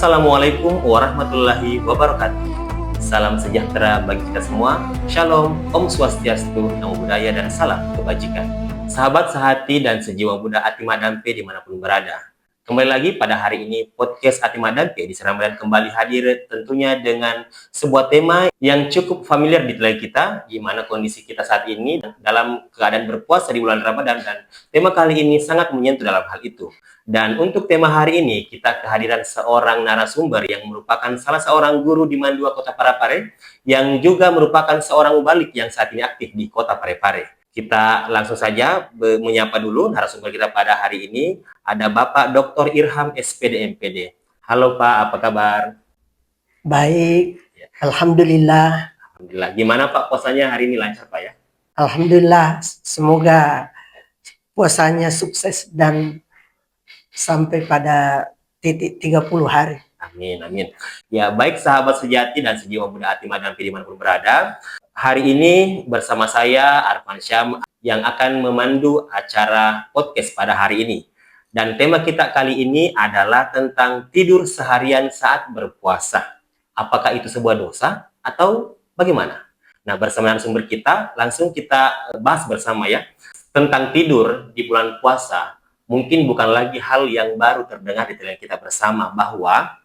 Assalamualaikum warahmatullahi wabarakatuh. Salam sejahtera bagi kita semua. Shalom, Om Swastiastu, Namo Buddhaya, dan salam kebajikan. Sahabat sehati dan sejiwa Buddha Ati Madampe dimanapun berada. Kembali lagi pada hari ini podcast Ati Madampe di Ramadan kembali hadir tentunya dengan sebuah tema yang cukup familiar di telinga kita, di mana kondisi kita saat ini dalam keadaan berpuasa di bulan Ramadan, dan tema kali ini sangat menyentuh dalam hal itu. Dan untuk tema hari ini, kita kehadiran seorang narasumber yang merupakan salah seorang guru di Mandua Kota Parepare, yang juga merupakan seorang mubalik yang saat ini aktif di Kota Parepare. Kita langsung saja menyapa dulu narasumber kita pada hari ini. Ada Bapak Dr. Irham SPD MPD. Halo Pak, apa kabar? Baik, Alhamdulillah. Alhamdulillah. Gimana Pak puasanya hari ini, lancar Pak ya? Alhamdulillah, semoga puasanya sukses dan sampai pada titik 30 hari. Amin, amin. Ya, baik sahabat sejati dan sejiwa Buddha Ati Madampe dimanapun berada. Hari ini bersama saya, Arfan Syam, yang akan memandu acara podcast pada hari ini. Dan tema kita kali ini adalah tentang tidur seharian saat berpuasa. Apakah itu sebuah dosa atau bagaimana? Nah, bersama narasumber kita, langsung kita bahas bersama ya. Tentang tidur di bulan puasa, mungkin bukan lagi hal yang baru terdengar di telinga kita bersama, bahwa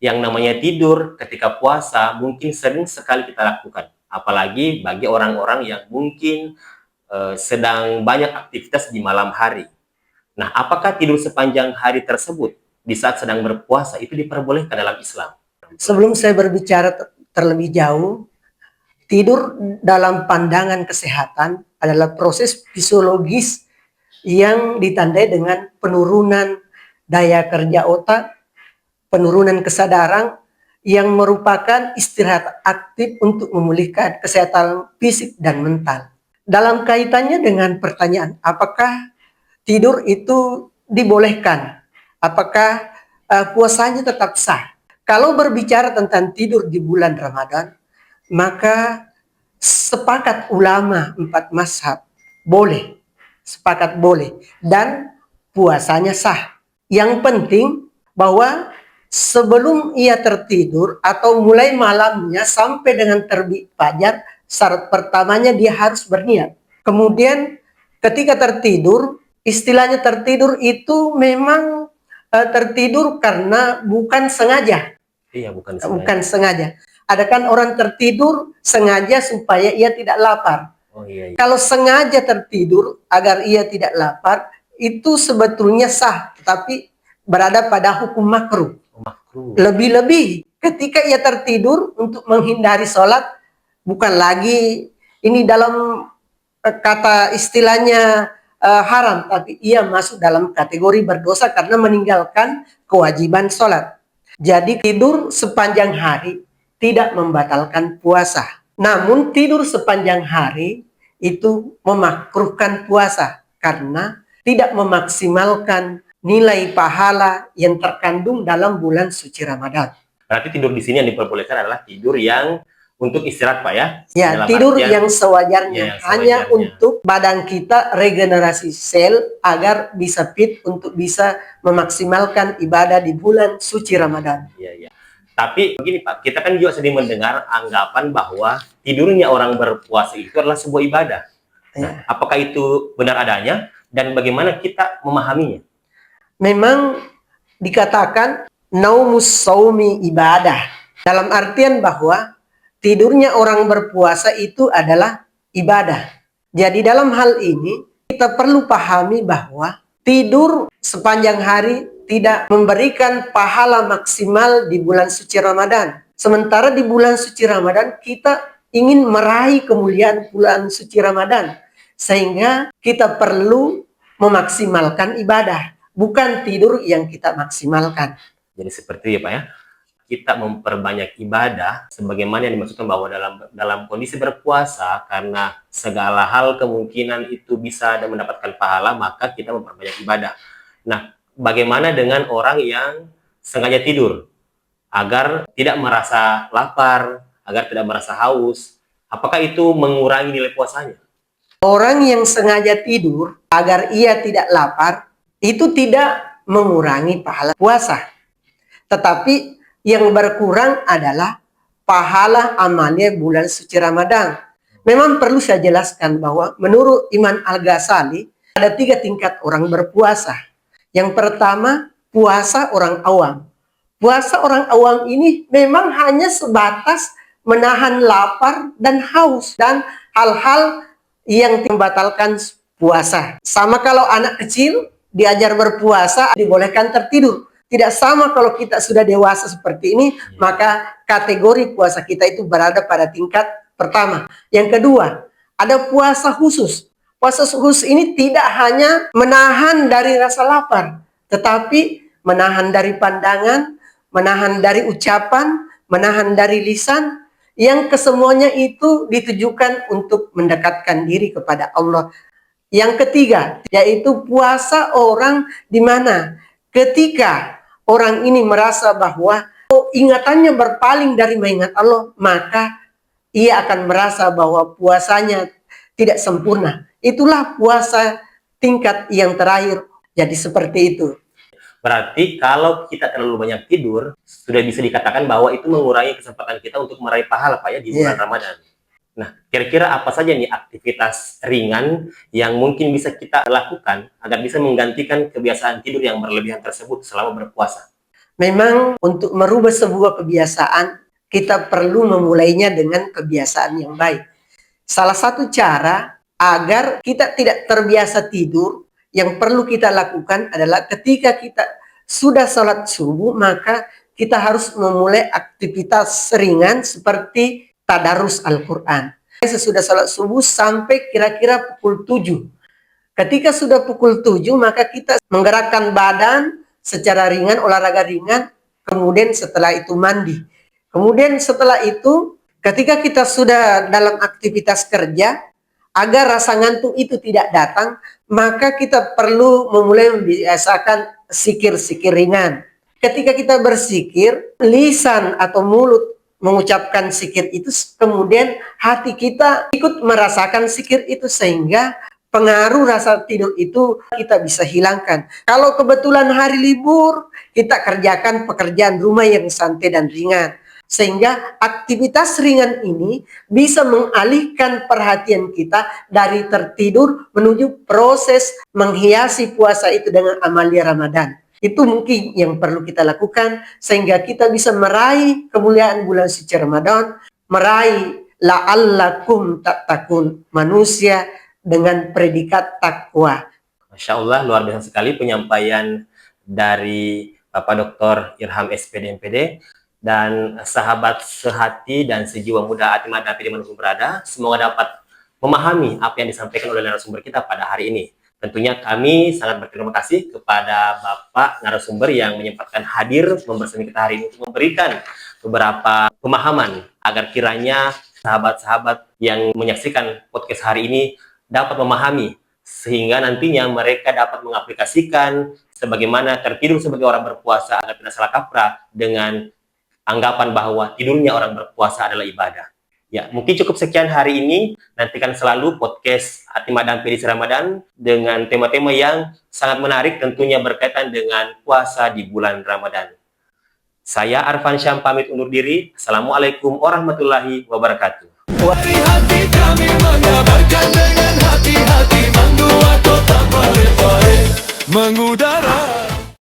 yang namanya tidur ketika puasa mungkin sering sekali kita lakukan. Apalagi bagi orang-orang yang mungkin sedang banyak aktivitas di malam hari. Nah, apakah tidur sepanjang hari tersebut di saat sedang berpuasa itu diperbolehkan dalam Islam? Sebelum saya berbicara terlebih jauh, tidur dalam pandangan kesehatan adalah proses fisiologis yang ditandai dengan penurunan daya kerja otak, penurunan kesadaran, yang merupakan istirahat aktif untuk memulihkan kesehatan fisik dan mental. Dalam kaitannya dengan pertanyaan, apakah tidur itu dibolehkan? Apakah puasanya tetap sah? Kalau berbicara tentang tidur di bulan Ramadan, maka sepakat ulama 4 mazhab boleh, sepakat boleh, dan puasanya sah. Yang penting bahwa sebelum ia tertidur atau mulai malamnya sampai dengan terbit fajar, syarat pertamanya dia harus berniat. Kemudian ketika tertidur, istilahnya tertidur itu memang tertidur karena bukan sengaja. Iya, bukan sengaja. Bukan sengaja. Ada kan orang tertidur sengaja supaya ia tidak lapar. Oh iya, iya. Kalau sengaja tertidur agar ia tidak lapar, itu sebetulnya sah, tetapi berada pada hukum makruh. Lebih-lebih ketika ia tertidur untuk menghindari sholat, bukan lagi ini dalam kata istilahnya haram, tapi ia masuk dalam kategori berdosa karena meninggalkan kewajiban sholat. Jadi tidur sepanjang hari tidak membatalkan puasa. Namun tidur sepanjang hari itu memakruhkan puasa karena tidak memaksimalkan nilai pahala yang terkandung dalam bulan suci Ramadan. Berarti tidur di sini yang diperbolehkan adalah tidur yang untuk istirahat Pak ya? Ya, dalam tidur yang sewajarnya. Hanya untuk badan kita regenerasi sel agar bisa fit untuk bisa memaksimalkan ibadah di bulan suci Ramadan. Iya, iya. Tapi begini Pak, kita kan juga sering mendengar anggapan bahwa tidurnya orang berpuasa itu adalah sebuah ibadah. Nah, apakah itu benar adanya dan bagaimana kita memahaminya? Memang dikatakan naumus saumi ibadah. Dalam artian bahwa tidurnya orang berpuasa itu adalah ibadah. Jadi dalam hal ini kita perlu pahami bahwa tidur sepanjang hari tidak memberikan pahala maksimal di bulan suci Ramadan. Sementara di bulan suci Ramadan kita ingin meraih kemuliaan bulan suci Ramadan. Sehingga kita perlu memaksimalkan ibadah. Bukan tidur yang kita maksimalkan. Jadi seperti ya Pak ya, kita memperbanyak ibadah sebagaimana yang dimaksudkan bahwa dalam kondisi berpuasa, karena segala hal kemungkinan itu bisa mendapatkan pahala, maka kita memperbanyak ibadah. Nah, bagaimana dengan orang yang sengaja tidur agar tidak merasa lapar, agar tidak merasa haus? Apakah itu mengurangi nilai puasanya? Orang yang sengaja tidur agar ia tidak lapar itu tidak mengurangi pahala puasa. Tetapi yang berkurang adalah pahala amalnya bulan suci Ramadan. Memang perlu saya jelaskan bahwa menurut Imam Al-Ghazali ada 3 tingkat orang berpuasa. Yang pertama, puasa orang awam. Puasa orang awam ini memang hanya sebatas menahan lapar dan haus dan hal-hal yang membatalkan puasa. Sama kalau anak kecil diajar berpuasa, dibolehkan tertidur. Tidak sama kalau kita sudah dewasa seperti ini, maka kategori puasa kita itu berada pada tingkat pertama. Yang kedua, ada puasa khusus. Puasa khusus ini tidak hanya menahan dari rasa lapar, tetapi menahan dari pandangan, menahan dari ucapan, menahan dari lisan, yang kesemuanya itu ditujukan untuk mendekatkan diri kepada Allah. Yang ketiga, yaitu puasa orang di mana ketika orang ini merasa bahwa ingatannya berpaling dari mengingat Allah, maka ia akan merasa bahwa puasanya tidak sempurna. Itulah puasa tingkat yang terakhir. Jadi seperti itu. Berarti kalau kita terlalu banyak tidur, sudah bisa dikatakan bahwa itu mengurangi kesempatan kita untuk meraih pahala, Pak, ya, di bulan Ramadan. Nah, kira-kira apa saja nih aktivitas ringan yang mungkin bisa kita lakukan agar bisa menggantikan kebiasaan tidur yang berlebihan tersebut selama berpuasa? Memang untuk merubah sebuah kebiasaan, kita perlu memulainya dengan kebiasaan yang baik. Salah satu cara agar kita tidak terbiasa tidur, yang perlu kita lakukan adalah ketika kita sudah sholat subuh, maka kita harus memulai aktivitas ringan seperti tadarus Al-Quran. Sesudah sholat subuh sampai kira-kira pukul 7. Ketika sudah pukul 7, maka kita menggerakkan badan secara ringan, olahraga ringan, kemudian setelah itu mandi. Kemudian setelah itu, ketika kita sudah dalam aktivitas kerja, agar rasa ngantuk itu tidak datang, maka kita perlu memulai membiasakan zikir-zikir ringan. Ketika kita berzikir, lisan atau mulut mengucapkan zikir itu, kemudian hati kita ikut merasakan zikir itu, sehingga pengaruh rasa tidur itu kita bisa hilangkan. Kalau kebetulan hari libur, kita kerjakan pekerjaan rumah yang santai dan ringan. Sehingga aktivitas ringan ini bisa mengalihkan perhatian kita dari tertidur menuju proses menghiasi puasa itu dengan amalia Ramadan. Itu mungkin yang perlu kita lakukan sehingga kita bisa meraih kemuliaan bulan suci Ramadan, meraih la'allakum tattaqun, manusia dengan predikat takwa. Masya Allah, luar biasa sekali penyampaian dari Bapak Dr. Irham SPD MPD. Dan sahabat sehati dan sejiwa muda Atim Adnafi dimanapun berada, semoga dapat memahami apa yang disampaikan oleh narasumber kita pada hari ini. Tentunya kami sangat berterima kasih kepada Bapak narasumber yang menyempatkan hadir membersama kita hari ini untuk memberikan beberapa pemahaman agar kiranya sahabat-sahabat yang menyaksikan podcast hari ini dapat memahami, sehingga nantinya mereka dapat mengaplikasikan sebagaimana tertidur sebagai orang berpuasa agar tidak salah kaprah dengan anggapan bahwa tidurnya orang berpuasa adalah ibadah. Ya, mungkin cukup sekian hari ini. Nantikan selalu podcast Atim Adnafi edisi Ramadan dengan tema-tema yang sangat menarik, tentunya berkaitan dengan puasa di bulan Ramadan. Saya Arfan Syam pamit undur diri. Assalamualaikum warahmatullahi wabarakatuh. Dari hati kami mengabarkan dengan hati-hati, membuat otak mengudara.